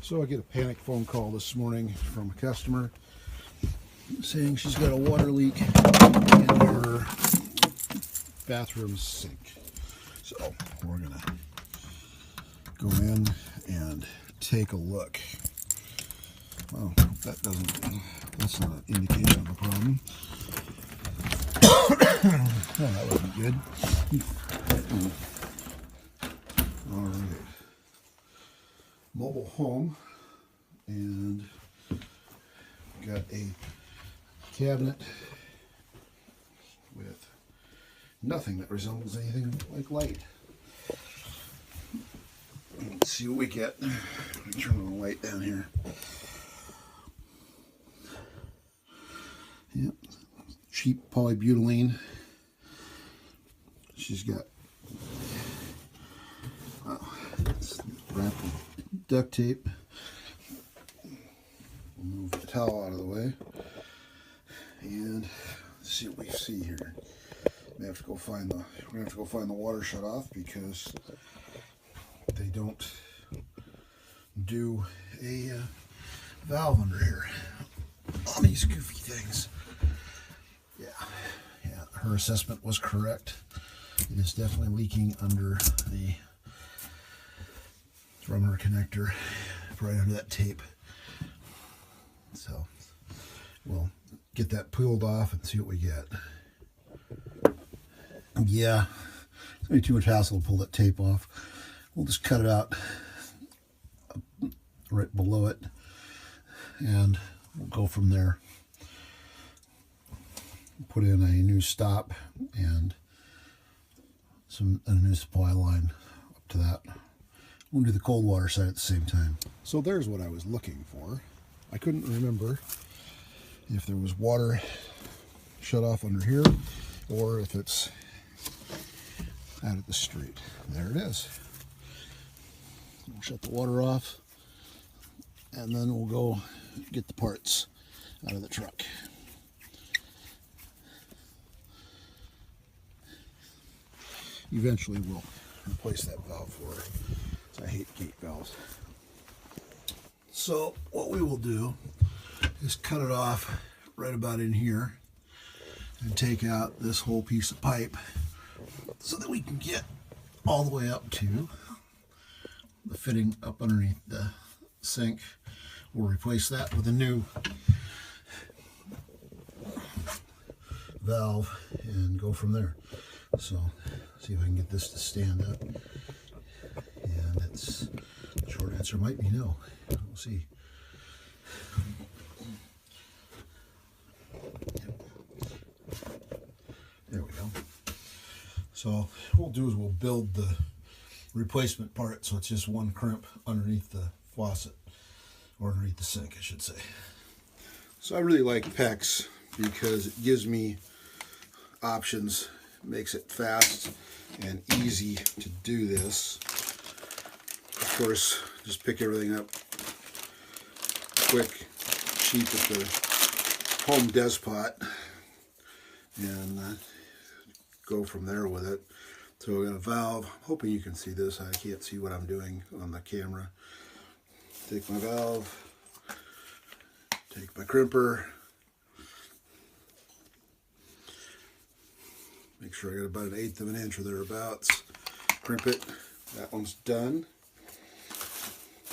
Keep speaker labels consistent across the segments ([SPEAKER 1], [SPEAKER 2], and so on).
[SPEAKER 1] So I get a panic phone call this morning from a customer saying she's got a water leak in her bathroom sink. So we're gonna go in and take a look. Well, that's not an indication of a problem. Well, that wasn't good. All right. Mobile home, and got a cabinet with nothing that resembles anything like light. Let's see what we get. Let me turn on the light down here. Yep, cheap polybutylene. She's got it's wrapped in duct tape. We'll move the towel out of the way, and see what we see here. We're gonna have to go find the water shut off because they don't do a valve under here on these goofy things. Yeah, her assessment was correct. It is definitely leaking under the rubber connector, right under that tape. So we'll get that peeled off and see what we get. Yeah, it's gonna be too much hassle to pull that tape off. We'll just cut it out right below it, and we'll go from there. Put in a new stop and a new supply line up to that. We'll do the cold water side at the same time. So there's what I was looking for. I couldn't remember if there was water shut off under here or if it's out at the street. There it is. We'll shut the water off, and then we'll go get the parts out of the truck. Eventually we'll replace that valve for her. I hate gate valves. So what we will do is cut it off right about in here and take out this whole piece of pipe so that we can get all the way up to the fitting up underneath the sink. We'll replace that with a new valve and go from there. So see if I can get this to stand up. And it's the short answer might be no. We'll see. There we go. So what we'll do is we'll build the replacement part so it's just one crimp underneath the faucet, or underneath the sink, I should say. So I really like PEX because it gives me options, makes it fast and easy to do this. Of course, just pick everything up quick, cheap at the Home Despot, and go from there with it. So we got a valve. I'm hoping you can see this. I can't see what I'm doing on the camera. Take my valve, take my crimper, make sure I got about 1/8 of an inch or thereabouts. Crimp it. That one's done.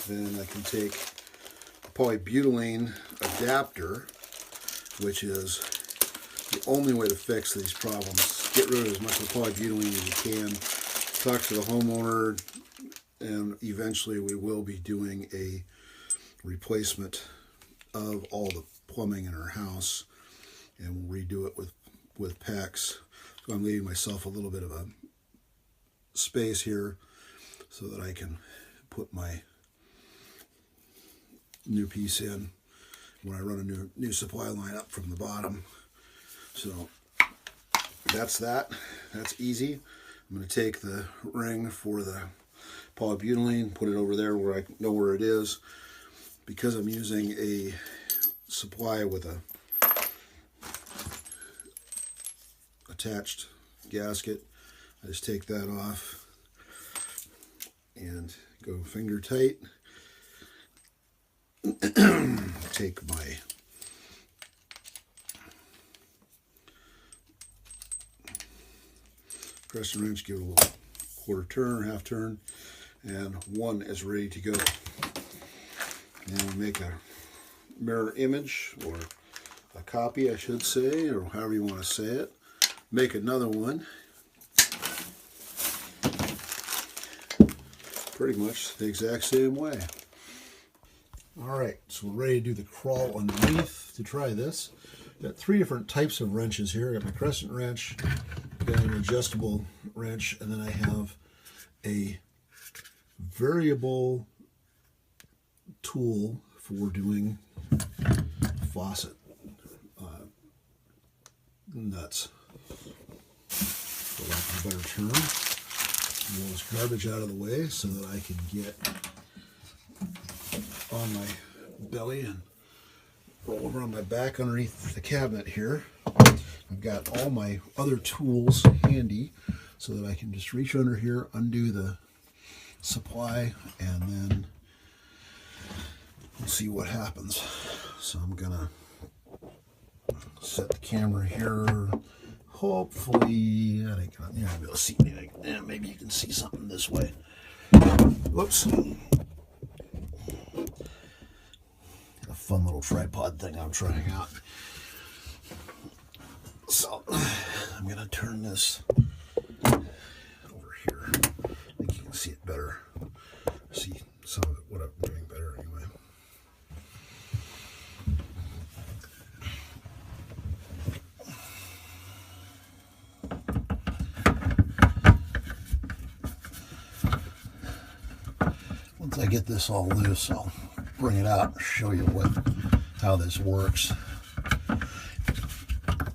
[SPEAKER 1] Then I can take a polybutylene adapter, which is the only way to fix these problems. Get rid of as much of the polybutylene as you can. Talk to the homeowner, and eventually we will be doing a replacement of all the plumbing in our house, and we'll redo it with PEX. So I'm leaving myself a little bit of a space here so that I can put my new piece in when I run a new supply line up from the bottom. So that's that. That's easy. I'm going to take the ring for the polybutylene, put it over there where I know where it is. Because I'm using a supply with a attached gasket, I just take that off and go finger tight take my crescent wrench, give it a little quarter turn, half turn, and one is ready to go. And we'll make a mirror image, or a copy, I should say, or however you want to say it. Make another one. Pretty much the exact same way. Alright, so we're ready to do the crawl underneath to try this. Got 3 different types of wrenches here. I got my crescent wrench, got an adjustable wrench, and then I have a variable tool for doing faucet nuts, for lack of a better term. Roll this garbage out of the way so that I can get on my belly and roll over on my back underneath the cabinet here. I've got all my other tools handy so that I can just reach under here, undo the supply, and then we'll see what happens. So I'm gonna set the camera here. Hopefully, I think you're not be able to see anything. Yeah, maybe you can see something this way. Whoops. A fun little tripod thing I'm trying out. So I'm gonna turn this over here. I think you can see it better. See some of it, what I'm doing better anyway. Once I get this all loose, I'll bring it out and show you how this works.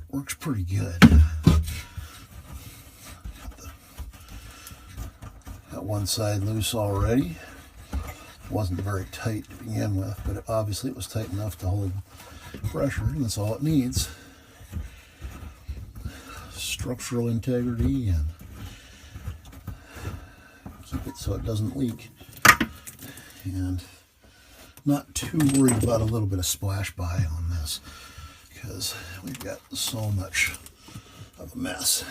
[SPEAKER 1] Works pretty good. Got one side loose already. Wasn't very tight to begin with, but obviously it was tight enough to hold pressure, and that's all it needs. Structural integrity, and keep it so it doesn't leak. And not too worried about a little bit of splash by on this, because we've got so much of a mess.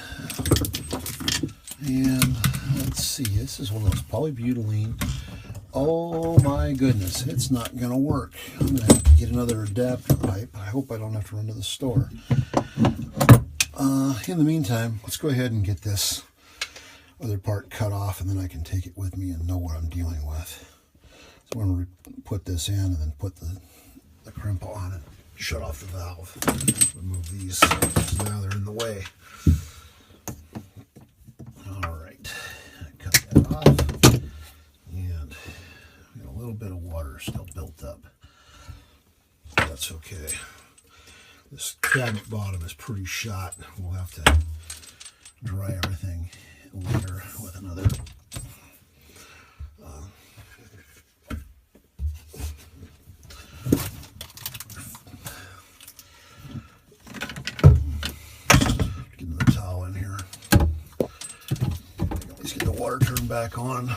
[SPEAKER 1] And let's see, this is one of those polybutylene. Oh my goodness, it's not going to work. I'm going to have to get another adapter pipe. I hope I don't have to run to the store. In the meantime, let's go ahead and get this other part cut off, and then I can take it with me and know what I'm dealing with. So I'm going to put this in and then put the crimp on and shut off the valve. Remove these, now they're in the way. Alright, cut that off. And got a little bit of water still built up. That's okay. This cabinet bottom is pretty shot. We'll have to dry everything later with another getting the towel in here. At least get the water turned back on.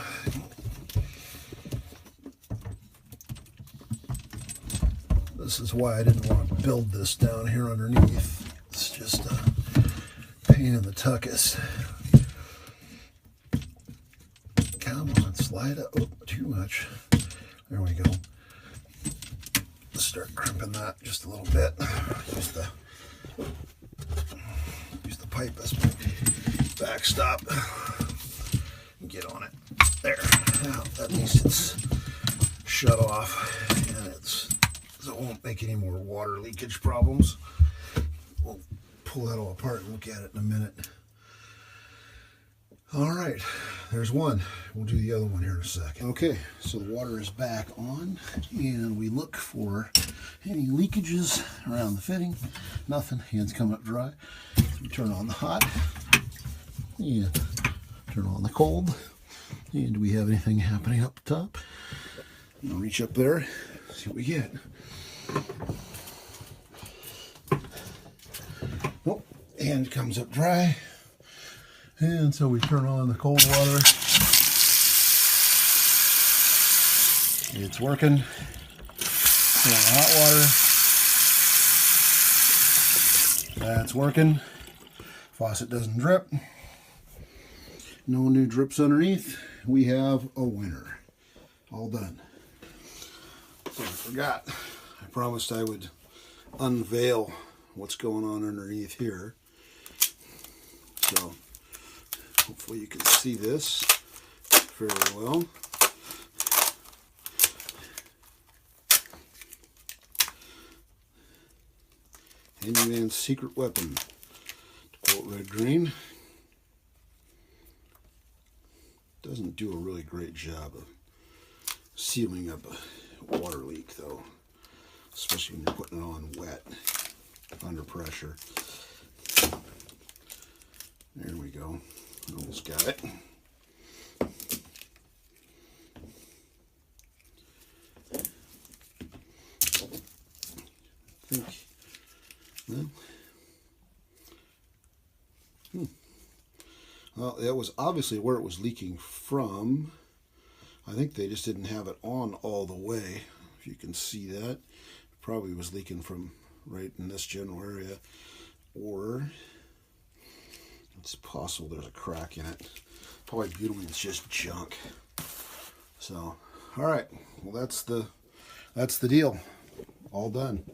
[SPEAKER 1] This is why I didn't want to build this down here underneath. It's just a pain in the tuckus. Come on, slide up. Oh, too much. There we go. Let's start crimping that just a little bit. Use the pipe as my backstop. Get on it. There. Now, at least it's shut off, and so it won't make any more water leakage problems. We'll pull that all apart and look at it in a minute. All right, there's one. We'll do the other one here in a second. Okay, so the water is back on, and we look for any leakages around the fitting. Nothing. Hands coming up dry. We turn on the hot, and turn on the cold. And do we have anything happening up top? I'll reach up there, see what we get. Nope, and it comes up dry. And so we turn on the cold water. It's working. Put on hot water. That's working. Faucet doesn't drip. No new drips underneath. We have a winner. All done. So I forgot. I promised I would unveil what's going on underneath here. So hopefully you can see this fairly well. Handyman's secret weapon, to quote Red Green. Doesn't do a really great job of sealing up a water leak though, especially when you're putting it on wet under pressure. There we go. Almost got it. I think. Well, that was obviously where it was leaking from. I think they just didn't have it on all the way. If you can see that, it probably was leaking from right in this general area, or it's possible there's a crack in it. Polybutylene is just junk. So, all right. Well, that's the deal. All done.